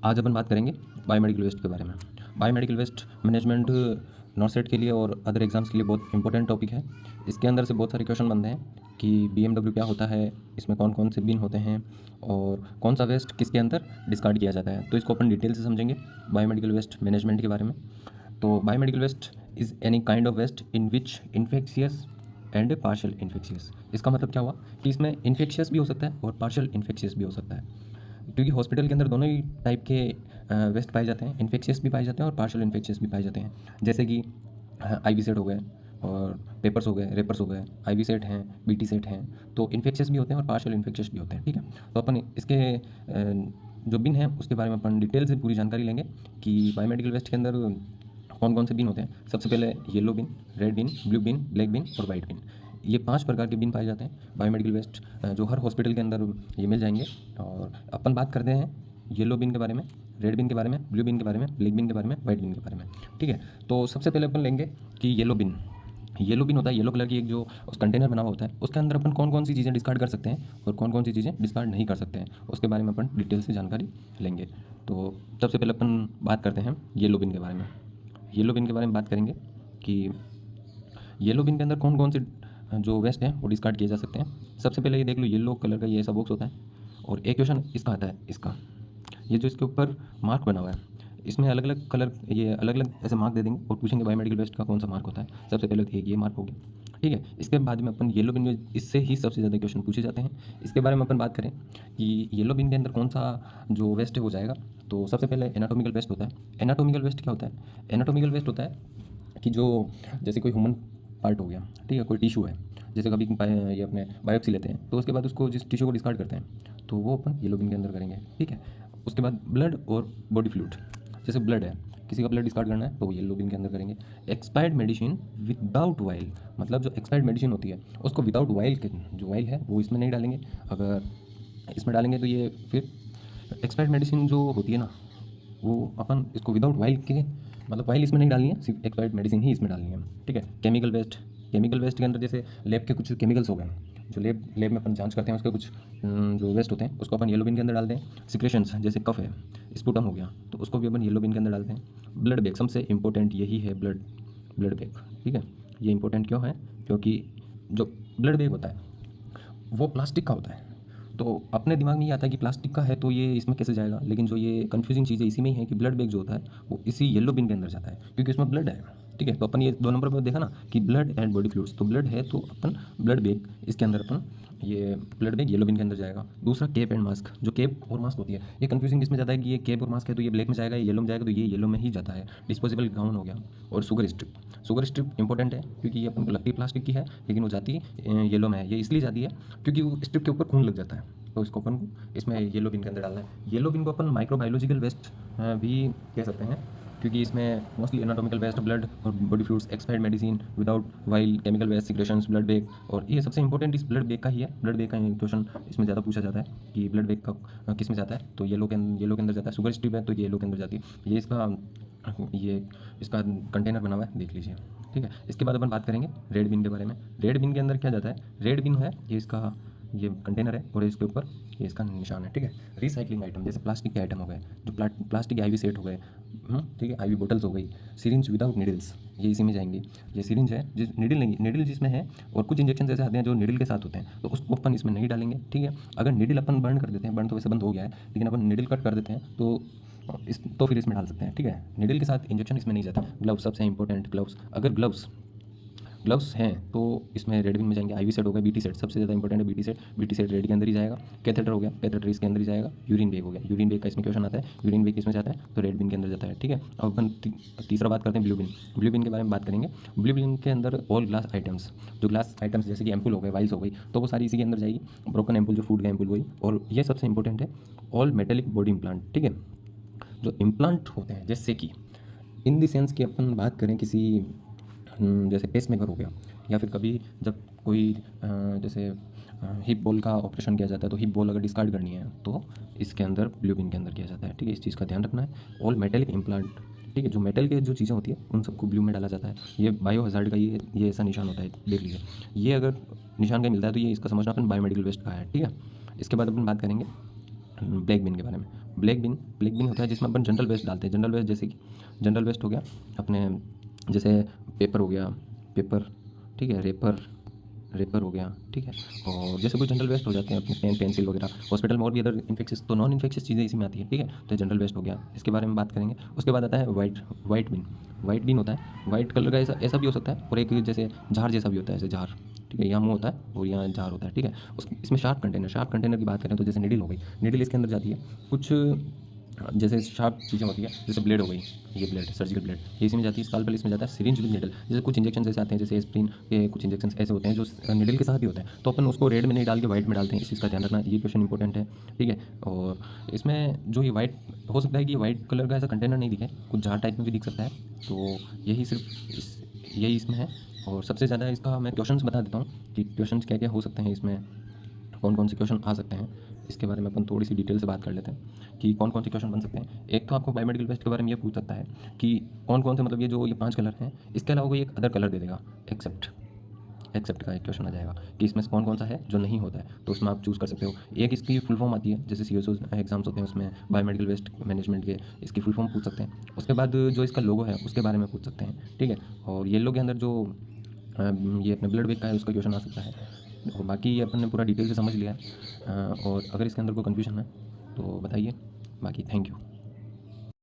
आज अपन बात करेंगे बायोमेडिकल वेस्ट के बारे में। बायोमेडिकल वेस्ट मैनेजमेंट नॉर्सेट के लिए और अदर एग्जाम्स के लिए बहुत इंपॉर्टेंट टॉपिक है। इसके अंदर से बहुत सारे क्वेश्चन बनते हैं कि बीएमडब्ल्यू क्या होता है, इसमें कौन कौन से बिन होते हैं और कौन सा वेस्ट किसके अंदर डिस्कार्ड किया जाता है। तो इसको अपन डिटेल से समझेंगे बायोमेडिकल वेस्ट मैनेजमेंट के बारे में। तो biomedical waste is any kind of waste in which infectious and partial infectious. इसका मतलब क्या हुआ कि इसमें इन्फेक्शियस भी हो सकता है और पार्शियल इन्फेक्शियस भी हो सकता है, क्योंकि हॉस्पिटल के अंदर दोनों ही टाइप के वेस्ट पाए जाते हैं। इन्फेक्शियस भी पाए जाते हैं और पार्शियल इन्फेक्शियस भी पाए जाते हैं, जैसे कि आईवी सेट हो गए और पेपर्स हो गए, रेपर्स हो गए, आईवी सेट हैं, बीटी सेट हैं। तो इन्फेक्शियस भी होते हैं और पार्शियल इन्फेक्शियस भी होते हैं। ठीक है, तो अपन इसके जो बिन है उसके बारे में अपन डिटेल से पूरी जानकारी लेंगे कि बायोमेडिकल वेस्ट के अंदर कौन कौन से बिन होते हैं। सबसे पहले येलो बिन, रेड बिन, ब्लू बिन, ब्लैक बिन और वाइट बिन। ये 5 प्रकार के बिन पाए जाते हैं बायोमेडिकल वेस्ट, जो हर हॉस्पिटल के अंदर ये मिल जाएंगे। और अपन बात करते हैं येलो बिन के बारे में, रेड बिन के बारे में, ब्लू बिन के बारे में, ब्लैक बिन के बारे में, वाइट बिन के बारे में। ठीक है, तो सबसे पहले अपन लेंगे कि येलो बिन। येलो बिन होता है, येलो कलर की एक जो उस कंटेनर बना हुआ होता है, उसके अंदर अपन कौन कौन सी चीज़ें डिस्कार्ड कर सकते हैं और कौन कौन सी चीज़ें डिस्कार्ड नहीं कर सकते हैं, उसके बारे में अपन डिटेल से जानकारी लेंगे। तो सबसे पहले अपन बात करते हैं येलो बिन के बारे में। येलो बिन के बारे में बात करेंगे कि येलो बिन के अंदर कौन कौन से जो वेस्ट हैं वो डिस्कार्ड किए जा सकते हैं। सबसे पहले ये देख लो, येलो कलर का ये ऐसा बॉक्स होता है और एक क्वेश्चन इसका आता है, इसका ये जो इसके ऊपर मार्क बना हुआ है, इसमें अलग अलग कलर, ये अलग अलग ऐसे मार्क दे देंगे और पूछेंगे बायोमेडिकल वेस्ट का कौन सा मार्क होता है। सबसे पहले तो ये मार्क हो गया। ठीक है, इसके बाद में अपन येलो बिन में इससे ही सबसे ज़्यादा क्वेश्चन पूछे जाते हैं। इसके बारे में अपन बात करें कि येलो बिन के अंदर कौन सा जो वेस्ट है वो जाएगा, तो सबसे पहले एनाटॉमिकल वेस्ट होता है। एनाटॉमिकल वेस्ट क्या होता है? एनाटॉमिकल वेस्ट होता है कि जो जैसे कोई ह्यूमन पार्ट हो गया, ठीक है, कोई टिश्यू है, जैसे कभी ये अपने बायोप्सी लेते हैं तो उसके बाद उसको जिस टिश्यू को डिस्कार्ड करते हैं तो वो अपन येलो बिन के अंदर करेंगे। ठीक है, उसके बाद ब्लड और बॉडी फ्लूइड, जैसे ब्लड है, किसी का ब्लड डिस्कार्ड करना है तो वो येलो बिन के अंदर करेंगे। एक्सपायर्ड मेडिसिन विदाउट वाइल, मतलब जो एक्सपायर्ड मेडिसिन होती है उसको विदाउट वाइल के, जो वाइल है वो इसमें नहीं डालेंगे। अगर इसमें डालेंगे तो ये फिर एक्सपायर्ड मेडिसिन जो होती है ना, वो अपन इसको विदाउट वाइल के, मतलब वाइल इसमें नहीं डालनी है, सिर्फ एक्सपायर्ड मेडिसिन ही इसमें डालनी है। ठीक है, केमिकल वेस्ट, केमिकल वेस्ट के अंदर जैसे लैब के कुछ केमिकल्स हो गए, जो लैब में अपन जांच करते हैं उसके कुछ जो वेस्ट होते हैं उसको अपन येलो बिन के अंदर डालते हैं। सिक्रेशंस जैसे कफ है, स्पूटम हो गया, तो उसको भी अपन येलो बिन के अंदर डालते हैं। ब्लड बैग, सबसे इंपॉर्टेंट यही है, ब्लड बैग। ठीक है, ये इंपॉर्टेंट क्यों है? क्योंकि जो ब्लड बैग होता है वो प्लास्टिक का होता है, तो अपने दिमाग में ये आता है कि प्लास्टिक का है तो ये इसमें कैसे जाएगा, लेकिन जो ये कन्फ्यूजिंग चीज़ है इसी में ही है कि ब्लड बैग जो होता है वो इसी येलो बिन के अंदर जाता है, क्योंकि उसमें ब्लड है। ठीक है, तो अपन ये 2 नंबर पर देखा ना कि ब्लड एंड बॉडी फ्लूइड्स, तो ब्लड है तो अपन ब्लड बैग इसके अंदर अपन ये ब्लड बैग येलो बिन के अंदर जाएगा। दूसरा कैप एंड मास्क, जो कैप और मास्क होती है, ये कन्फ्यूजिंग इसमें जाता है कि ये कैप और मास्क है तो ये ब्लैक में जाएगा, ये येलो में जाएगा, तो ये येलो में ही जाता है। डिस्पोजेबल गाउन हो गया। और sugar strip, sugar strip important है क्योंकि ये अपन को लगती है प्लास्टिक की है लेकिन वो जाती येलो में है। ये इसलिए जाती है क्योंकि वो स्ट्रिप के ऊपर खून लग जाता है, तो इसको अपन इसमें येलो बिन के अंदर डालना है। येलो बिन को अपन माइक्रोबायोलॉजिकल वेस्ट भी कह सकते हैं, क्योंकि इसमें मोस्टली एनाटॉमिकल वेस्ट, ब्लड और body fluids, expired medicine without while, chemical waste, secretions, blood bag, और ये सबसे इंपॉर्टेंट इस ब्लड बैग का ही है। ब्लड बैग का क्वेश्चन इसमें ज़्यादा पूछा जाता है कि ब्लड बैग का किस में जाता है, तो येलो के अंदर जाता है। शुगर स्ट्रिप है तो ये येलो के अंदर जाती है। ये इसका कंटेनर बना हुआ है, देख लीजिए। ठीक है, इसके बाद अपन बात करेंगे रेड बिन के बारे में। रेड बिन के अंदर क्या जाता है? रेड बिन है ये इसका ये कंटेनर है और इसके ऊपर ये इसका निशान है। ठीक है, रिसाइकलिंग आइटम जैसे प्लास्टिक के आइटम हो गए, जो प्लास्टिक आईवी सेट हो गए, ठीक है, आईवी बोटल्स हो गई, सिरिंज विदाउट नीडल्स, ये इसी में जाएंगी। ये सिरिंज है जिस नीडल नहीं, नीडल जिसमें है, और कुछ इंजेक्शन ऐसे आते हैं जो नीडल के साथ होते हैं तो उसको अपन इसमें नहीं डालेंगे। ठीक है, अगर नीडल अपन बर्न कर देते हैं, बर्न तो वैसे बंद हो गया है, लेकिन अपन नीडल कट कर देते हैं तो फिर इसमें डाल सकते हैं। ठीक है, नीडल के साथ इंजेक्शन इसमें नहीं जाता। ग्लव्स सबसे इंपॉर्टेंट, ग्लव्स, अगर ग्लव्स हैं तो इसमें रेड बिन में जाएंगे। आईवी सेट हो गया, बीटी सेट सबसे ज़्यादा इंपॉर्टेंट है, बीटी सेट रेड के अंदर ही जाएगा। कैथेटर हो गया, कैथेटर इसके अंदर ही जाएगा। यूरिन बैग हो गया, यूरिन बैग का इसमें क्वेश्चन आता है, यूरिन बैग किसमें जाता है तो रेड बिन के अंदर जाता है। ठीक है, अब अपन तीसरा बात करते हैं ब्लू बिन। ब्लू बिन के बारे में बात करेंगे। ब्लू बिन के अंदर ऑल ग्लास आइटम्स, जो ग्लास आइटम्स जैसे कि एम्पुल हो गए, वाइल्स हो गई, तो वो सारी इसी के अंदर जाएगी। ब्रोकन एम्पुल, जो फूड का एम्पुल वही। और ये सबसे इंपॉर्टेंट है ऑल मेटेलिक बॉडी इम्प्लांट। ठीक है, जो इम्प्लांट होते हैं, जैसे कि इन द सेंस कि अपन बात करें किसी जैसे पेस मेकर हो गया, या फिर कभी जब कोई जैसे हिप बॉल का ऑपरेशन किया जाता है तो हिप बॉल अगर डिस्कार्ड करनी है तो इसके अंदर ब्लू बिन के अंदर किया जाता है। ठीक है, इस चीज़ का ध्यान रखना है। ऑल मेटेलिक इम्प्लांट, ठीक है, जो मेटल के जो चीज़ें होती है उन सबको ब्लू में डाला जाता है। ये बायो हजार्ड का ये ऐसा निशान होता है, देख लीजिए। ये अगर निशान कहीं मिलता है तो ये इसका समझना अपन बायोमेडिकल वेस्ट का है। ठीक है, इसके बाद अपन बात करेंगे ब्लैक बिन के बारे में। ब्लैक बिन होता है जिसमें अपन जनरल वेस्ट डालते हैं। जनरल वेस्ट जैसे कि जनरल वेस्ट हो गया अपने, जैसे पेपर हो गया, पेपर, ठीक है, रेपर हो गया, ठीक है। और जैसे कोई जनरल वेस्ट हो जाते हैं अपने पेन पेंसिल वगैरह, हॉस्पिटल में और भी अदर इन्फेक्शियस, तो नॉन इन्फेक्शियस चीज़ें इसी में आती है, ठीक है। तो जनरल वेस्ट हो गया, इसके बारे में बात करेंगे। उसके बाद आता है वाइट बिन। वाइट बिन होता है, वाइट कलर का, ऐसा ऐसा भी हो सकता है, और एक जैसे जार जैसा भी होता है, ऐसे जार, ठीक है, यहाँ मुँह होता है और यहाँ जार होता है, ठीक है। इसमें शार्प कंटेनर की बात करें तो जैसे नीडल हो गई, नीडल इसके अंदर जाती है। कुछ जैसे शार्प चीज़ें होती है, जैसे ब्लेड हो गई, ये ब्लेड, सर्जिकल ब्लेड, ये इसी में जाती है। स्काल्पेल इसमें जाता है। सिरिंज विद निडल, जैसे कुछ इंजेक्शन ऐसे आते हैं, जैसे एस्प्रिन के कुछ इंजेक्शन ऐसे होते हैं जो निडल के साथ ही होते हैं, तो अपन उसको रेड में नहीं डाल के वाइट में डालते हैं। इस चीज़ का ध्यान रखना, ये क्वेश्चन इंपॉर्टेंट है, ठीक है। और इसमें जो ये वाइट, हो सकता है कि वाइट कलर का ऐसा कंटेनर नहीं दिखे, कुछ जार टाइप में भी दिख सकता है, तो यही इसमें है। और सबसे ज़्यादा इसका मैं क्वेश्चंस बता देता हूँ कि क्वेश्चंस क्या क्या हो सकते हैं इसमें, कौन कौन से क्वेश्चन आ सकते हैं, इसके बारे में अपन थोड़ी सी डिटेल से बात कर लेते हैं कि कौन कौन से क्वेश्चन बन सकते हैं। एक तो आपको बायोमेडिकल वेस्ट के बारे में ये पूछ सकता है कि कौन कौन से, मतलब ये 5 कलर हैं, इसके अलावा कोई एक अदर कलर दे देगा, एक्सेप्ट का एक क्वेश्चन आ जाएगा कि इसमें से कौन कौन सा है जो नहीं होता है, तो उसमें आप चूज़ कर सकते हो। एक इसकी फुल फॉर्म आती है, जैसे CSO एग्जाम्स होते हैं उसमें बायोमेडिकल वेस्ट मैनेजमेंट के, इसकी फुल फॉर्म पूछ सकते हैं। उसके बाद जो इसका लोगो है उसके बारे में पूछ सकते हैं, ठीक है। और येलो के अंदर जो ये अपने ब्लड बैंक का है उसका क्वेश्चन आ सकता है। और बाकी ये अपन ने पूरा डिटेल से समझ लिया है। और अगर इसके अंदर कोई कन्फ्यूजन है तो बताइए। बाकी थैंक यू।